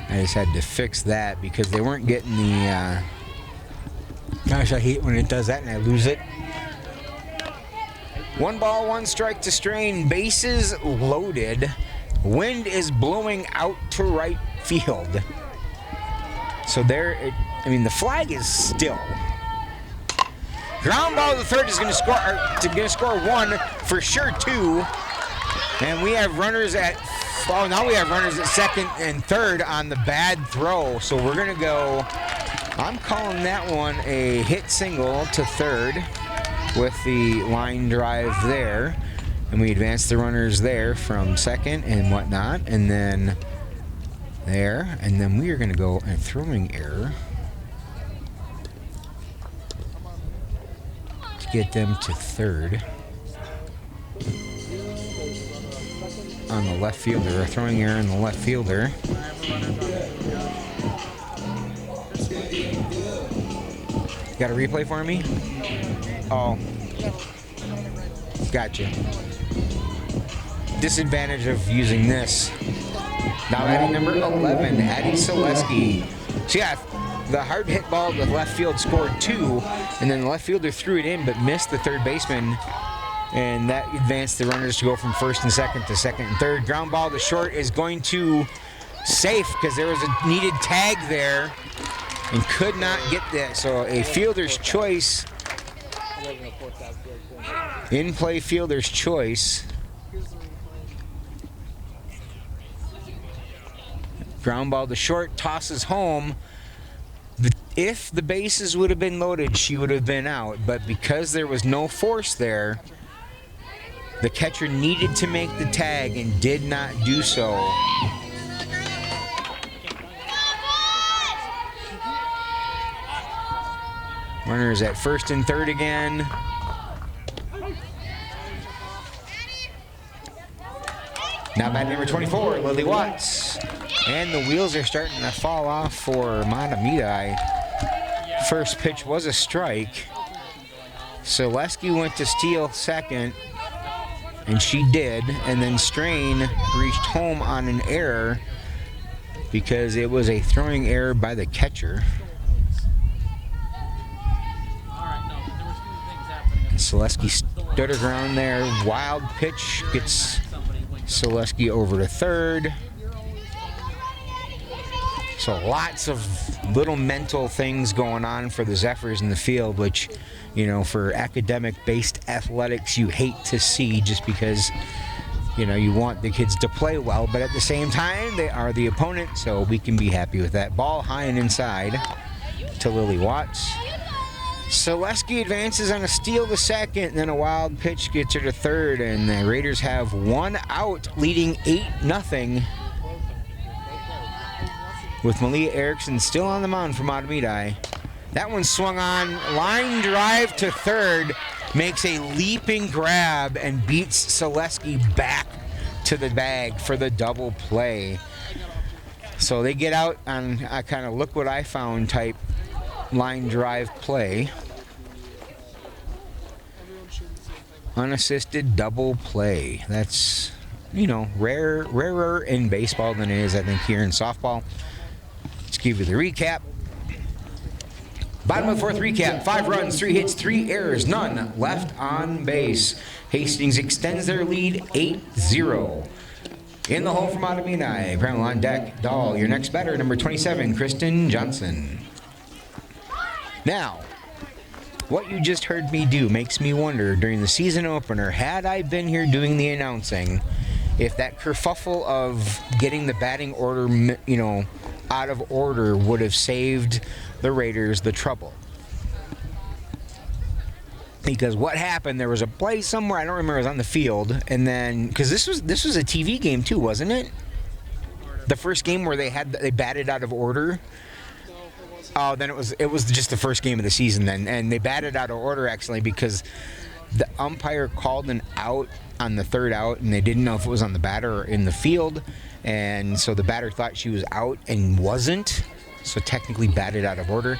I just had to fix that because they weren't getting the... Gosh, I hate when it does that and I lose it. 1 ball, 1 strike to Strain. Bases loaded. Wind is blowing out to right field. So the flag is still. Ground ball to third is going to score 1, for sure 2. And we have runners at, now we have runners at second and third on the bad throw. So we're going to go, I'm calling that one a hit single to third with the line drive there. And we advance the runners there from second and whatnot. And then there. And then we are going to go a throwing error to get them to third. On the left fielder, a throwing error on the left fielder. Got a replay for me? Oh. Gotcha. Disadvantage of using this. Now batting number 11, Addie Selesky. So yeah, the hard hit ball to left field scored 2, and then the left fielder threw it in but missed the third baseman. And that advanced the runners to go from first and second to second and third. Ground ball to short is going to safe because there was a needed tag there and could not get that. So a fielder's choice, in play fielder's choice. Ground ball to short, tosses home. If the bases would have been loaded, she would have been out. But because there was no force there, the catcher needed to make the tag and did not do so. Runners at first and third again. Now bat number 24, Lily Watts. And the wheels are starting to fall off for Mahtomedi. First pitch was a strike. Selesky went to steal second. And she did, and then Strain reached home on an error because it was a throwing error by the catcher. And Selesky stood her ground there. Wild pitch gets Selesky over to third. So lots of little mental things going on for the Zephyrs in the field, which, you know, for academic-based athletics, you hate to see just because, you know, you want the kids to play well, but at the same time, they are the opponent, so we can be happy with that. Ball high and inside to Lily Watts. Selesky advances on a steal to second, and then a wild pitch gets her to third, and the Raiders have 1 out, leading 8-0. With Malia Erickson still on the mound for Mahtomedi. That one swung on, line drive to third, makes a leaping grab and beats Selesky back to the bag for the double play. So they get out on a kind of look what I found type line drive play. Unassisted double play. That's, you know, rarer in baseball than it is, I think, here in softball. Let's give you the recap. Bottom of the fourth recap, 5 runs, 3 hits, 3 errors, none left on base. Hastings extends their lead 8-0. In the hole from Mahtomedi, apparently on deck, Dahl, your next batter, number 27, Kristen Johnson. Now, what you just heard me do makes me wonder, during the season opener, had I been here doing the announcing, if that kerfuffle of getting the batting order, you know, out of order would have saved the Raiders the trouble. Because what happened, there was a play somewhere, I don't remember, it was on the field, and then, because this was a TV game too, wasn't it? The first game where they batted out of order. Oh, then it was just the first game of the season then, and they batted out of order accidentally because the umpire called an out on the third out, and they didn't know if it was on the batter or in the field, and so the batter thought she was out and wasn't, so technically batted out of order.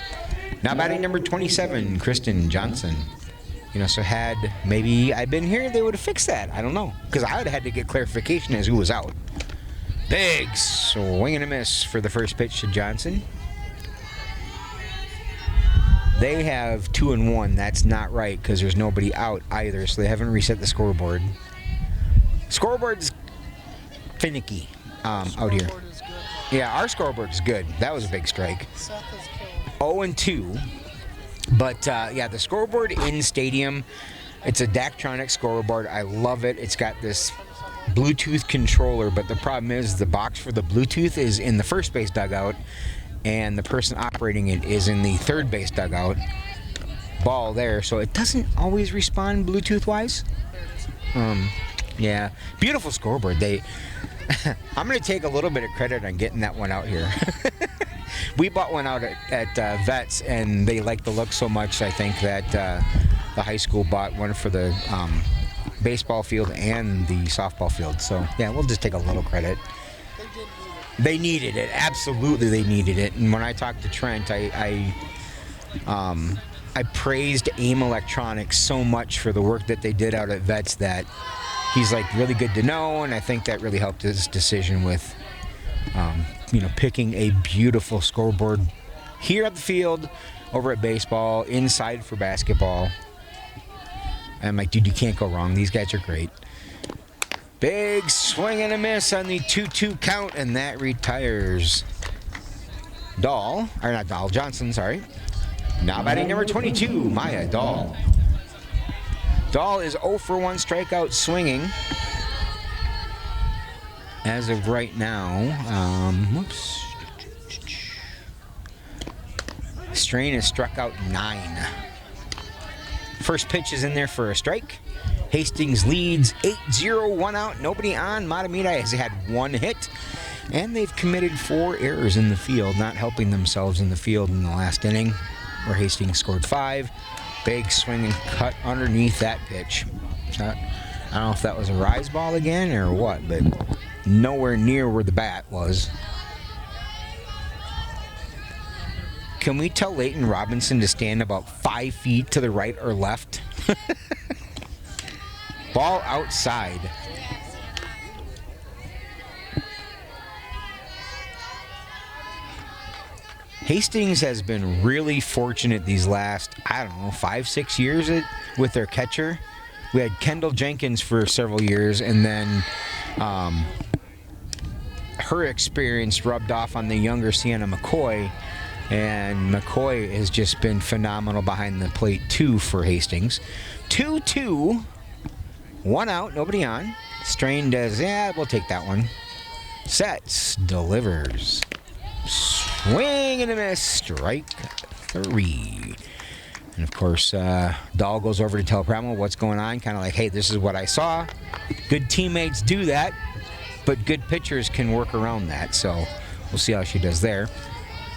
Now batting number 27, Kristen Johnson. You know, so had maybe I been here, they would have fixed that. I don't know, because I would have had to get clarification as who was out. Big swing and a miss for the first pitch to Johnson. They have 2 and 1. That's not right because there's nobody out either, so they haven't reset the scoreboard. Scoreboard's finicky out here. Yeah, our scoreboard is good. That was a big strike. 0 and 2. But yeah, the scoreboard in stadium, it's a Daktronic scoreboard. I love it. It's got this Bluetooth controller, but the problem is the box for the Bluetooth is in the first base dugout, and the person operating it is in the third base dugout. Ball there, so it doesn't always respond Bluetooth-wise. Yeah, beautiful scoreboard. I'm going to take a little bit of credit on getting that one out here. We bought one out at Vets, and they liked the look so much, I think, that the high school bought one for the baseball field and the softball field. So, yeah, we'll just take a little credit. They needed it. Absolutely, they needed it. And when I talked to Trent, I praised AIM Electronics so much for the work that they did out at Vets that he's like really good to know, and I think that really helped his decision with picking a beautiful scoreboard here at the field, over at baseball, inside for basketball. And I'm like, dude, you can't go wrong. These guys are great. Big swing and a miss on the 2-2 count, and that retires Johnson, sorry. Now batting number 22, Maya Dahl. Dahl is 0 for 1 strikeout swinging. As of right now, Strain has struck out 9. First pitch is in there for a strike. Hastings leads 8-0, 1 out, nobody on. Mahtomedi has had 1 hit, and they've committed 4 errors in the field, not helping themselves in the field in the last inning, where Hastings scored 5. Big swing and cut underneath that pitch. So, I don't know if that was a rise ball again or what, but nowhere near where the bat was. Can we tell Leighton Robinson to stand about 5 feet to the right or left? Ball outside. Hastings has been really fortunate these last, 5-6 years with their catcher. We had Kendall Jenkins for several years, and then her experience rubbed off on the younger Sienna McCoy, and McCoy has just been phenomenal behind the plate too for Hastings. 2-2, 1 out, nobody on. Strain does, we'll take that one. Sets, delivers. Swing and a miss, strike 3. And of course, Dahl goes over to tell Pramo what's going on, kind of like, hey, this is what I saw. Good teammates do that, but good pitchers can work around that. So we'll see how she does there.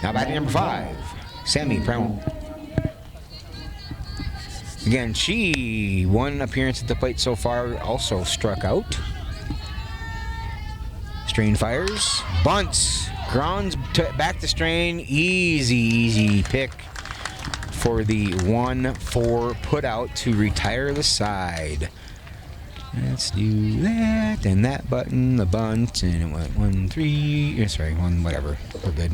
Now batting number 5, Sammy Pramo. Again, she, 1 appearance at the plate so far, also struck out. Strain fires, bunts, grounds back to Strain. Easy pick for the 1-4 put out to retire the side. Let's do that and that button, the bunt, and it went 1-3. Sorry, 1 whatever. We're good.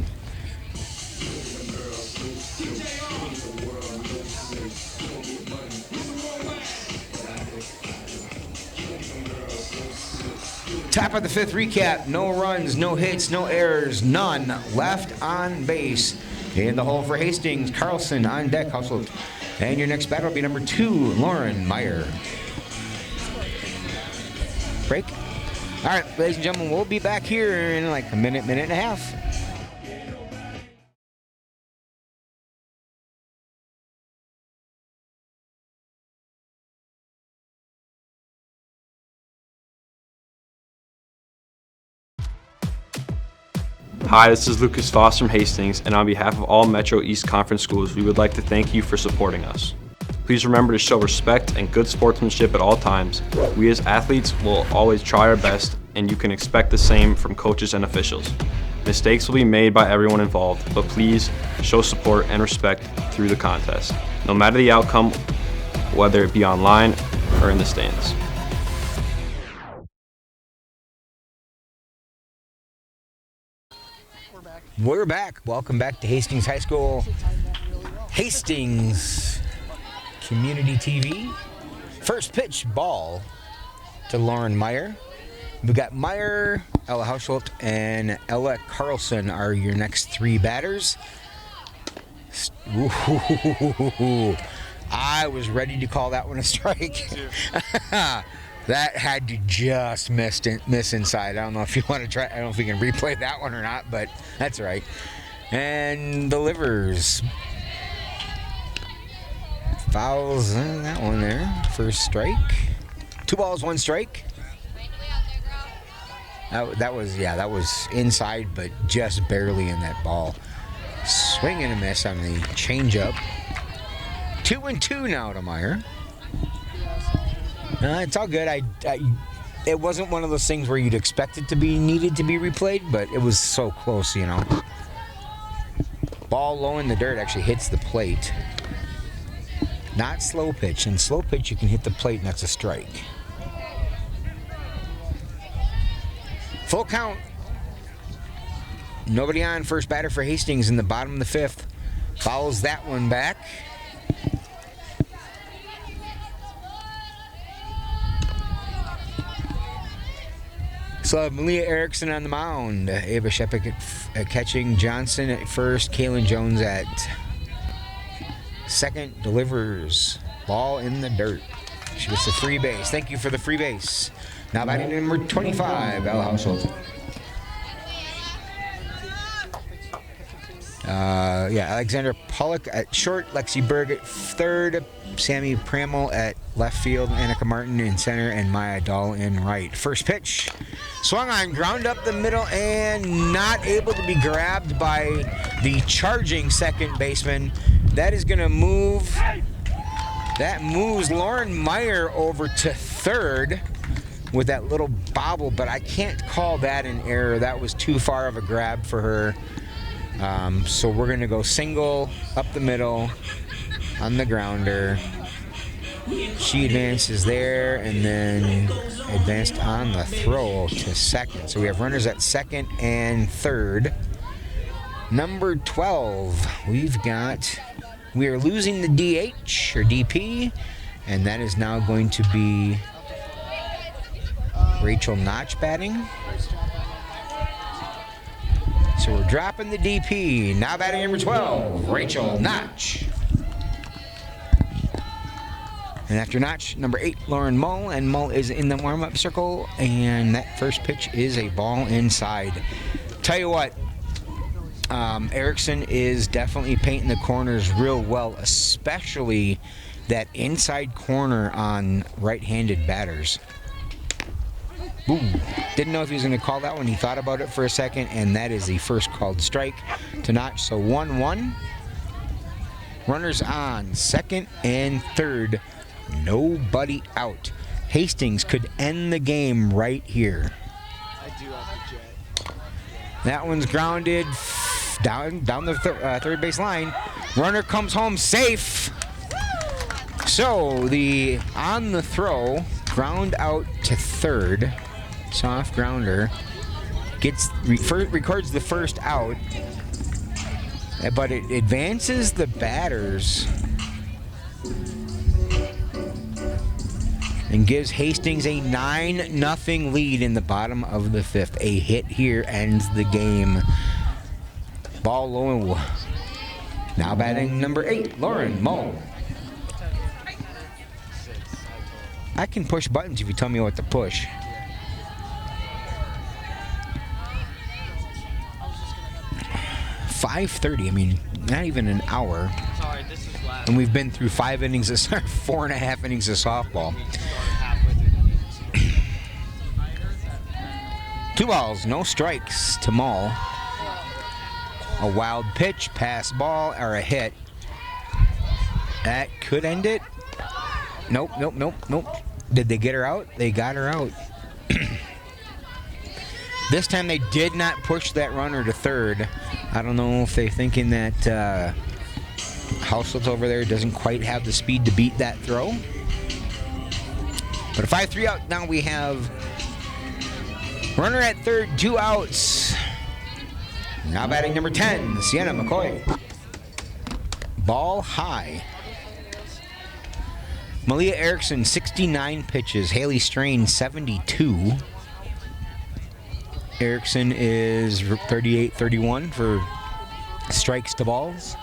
Top of the 5th recap. No runs, no hits, no errors, none left on base. In the hole for Hastings, Carlson on deck, hustled. And your next batter will be number 2, Lauren Meyer. Break. All right, ladies and gentlemen, we'll be back here in like a minute and a half. Hi, this is Lucas Foss from Hastings, and on behalf of all Metro East Conference schools, we would like to thank you for supporting us. Please remember to show respect and good sportsmanship at all times. We as athletes will always try our best, and you can expect the same from coaches and officials. Mistakes will be made by everyone involved, but please show support and respect through the contest, no matter the outcome, whether it be online or in the stands. We're back. Welcome back to Hastings High School. Hastings Community TV. First pitch ball to Lauren Meyer. We've got Meyer, Ella Hausholt, and Ella Carlson are your next three batters. Ooh, I was ready to call that one a strike. That had to just miss inside. I don't know if you want to try. I don't know if we can replay that one or not, but that's all right. And delivers. Fouls that one there. First strike. 2 balls, 1 strike. That was inside, but just barely in that ball. Swing and a miss on the changeup. 2-2 now to Meyer. It's all good. It wasn't one of those things where you'd expect it to be needed to be replayed, but it was so close, you know. Ball low in the dirt actually hits the plate. Not slow pitch. In slow pitch, you can hit the plate, and that's a strike. Full count. Nobody on. First batter for Hastings in the bottom of the 5th. Fouls that one back. So I have Malia Erickson on the mound. Ava Shepik at catching. Johnson at first. Kaylin Jones at second. Delivers. Ball in the dirt. She gets a free base. Thank you for the free base. Now batting number 25, Ella Hausholt. Alexander Pollock at short, Lexi Berg at third, Sammy Pramel at left field, Annika Martin in center, and Maya Dahl in right. First pitch, swung on, ground up the middle, and not able to be grabbed by the charging second baseman. That is going to move. That moves Lauren Meyer over to third with that little bobble, but I can't call that an error. That was too far of a grab for her. So we're going to go single up the middle on the grounder. She advances there and then advanced on the throw to second. So we have runners at second and third. Number 12, we are losing the DH or DP, and that is now going to be Rachel Notch batting. So we're dropping the DP. Now batting number 12, Rachel Notch. And after Notch, number 8, Lauren Mull. And Mull is in the warm-up circle. And that first pitch is a ball inside. Tell you what, Erickson is definitely painting the corners real well, especially that inside corner on right-handed batters. Ooh, didn't know if he was going to call that one. He thought about it for a second, and that is the first called strike to Notch. So 1-1. Runners on second and third. Nobody out. Hastings could end the game right here. I do have the jet. That one's grounded down the third base line. Runner comes home safe. So the on the throw, ground out to third. Soft grounder records the first out, but it advances the batters and gives Hastings a 9-0 lead in the bottom of the 5th. A hit here ends the game. Ball low. Now batting number 8, Lauren Mull. I can push buttons if you tell me what to push. 5:30. I mean, not even an hour. Sorry, this is last. And we've been through 4.5 innings of softball. 2 balls, no strikes to Mull. A wild pitch, pass ball, or a hit. That could end it. Nope. Did they get her out? They got her out. This time they did not push that runner to third. I don't know if they're thinking that Hausholt over there doesn't quite have the speed to beat that throw. But a 5-3 out. Now we have runner at third, 2 outs. Now batting number 10, Sienna McCoy. Ball high. Malia Erickson, 69 pitches. Haley Strain, 72. Erickson is 38-31 for strikes to balls.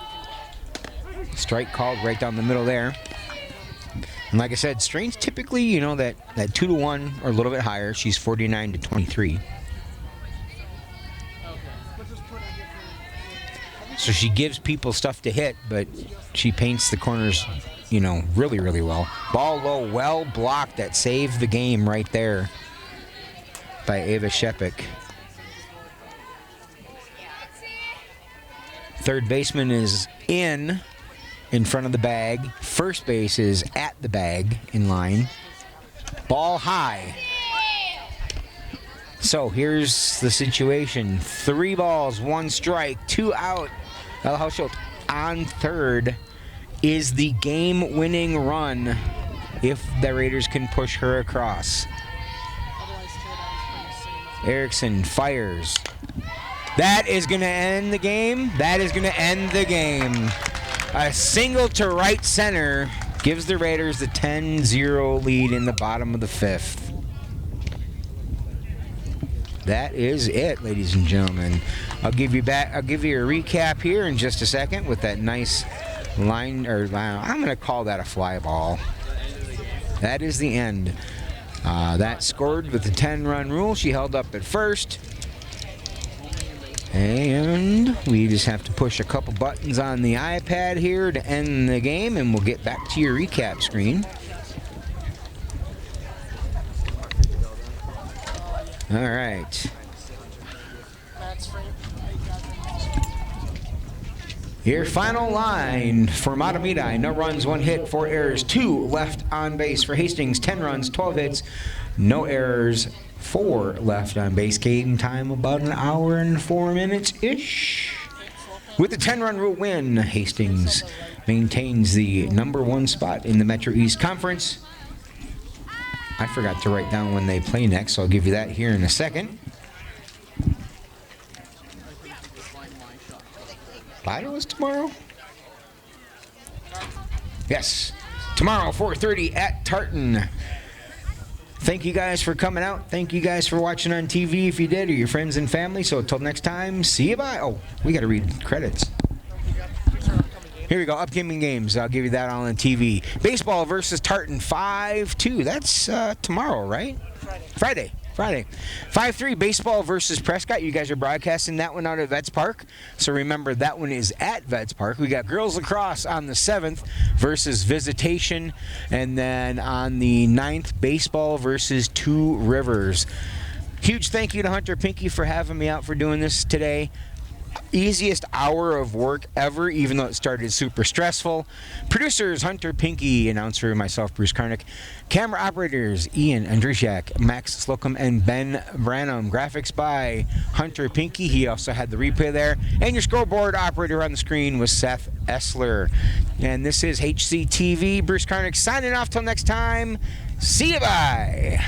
Strike called right down the middle there. And like I said, Strain's typically, you know, that 2-1 or a little bit higher. She's 49-23. So she gives people stuff to hit, but she paints the corners, you know, really, really well. Ball low, well blocked. That saved the game right there by Ava Shepik. Third baseman is in front of the bag. First base is at the bag in line. Ball high. So here's the situation. 3 balls, 1 strike, 2 out. El Hausholt on third is the game-winning run if the Raiders can push her across. Erickson fires. That is going to end the game. That is going to end the game. A single to right center gives the Raiders the 10-0 lead in the bottom of the 5th. That is it, ladies and gentlemen. I'll give you a recap here in just a second with that nice line, or I'm going to call that a fly ball. That is the end. That scored with the 10-run rule. She held up at first. And we just have to push a couple buttons on the iPad here to end the game, and we'll get back to your recap screen. All right. Your final line for Mahtomedi: no runs, 1 hit, 4 errors, 2 left on base. For Hastings, 10 runs, 12 hits, no errors, 4 left on base. Game time about 1 hour and 4 minutes-ish. With the 10-run rule win, Hastings maintains the #1 spot in the Metro East Conference. I forgot to write down when they play next, so I'll give you that here in a second. Lido is tomorrow? Yes. Tomorrow, 4:30 at Tartan. Thank you guys for coming out. Thank you guys for watching on TV if you did, or your friends and family. So until next time, see you bye. Oh, we got to read credits. Here we go, upcoming games. I'll give you that on TV. Baseball versus Tartan, 5-2. That's tomorrow, right? Friday. 5-3, baseball versus Prescott. You guys are broadcasting that one out at Vets Park. So remember, that one is at Vets Park. We got girls lacrosse on the 7th versus Visitation. And then on the 9th, baseball versus Two Rivers. Huge thank you to Hunter Pinky for having me out for doing this today. Easiest hour of work ever, even though it started super stressful. Producers, Hunter Pinky. Announcer, myself, Bruce Karnick. Camera operators, Ian Andrusiak, Max Slocum, and Ben Branham. Graphics by Hunter Pinky. He also had the replay there. And your scoreboard operator on the screen was Seth Essler. And this is HCTV. Bruce Karnick signing off till next time. See you, bye.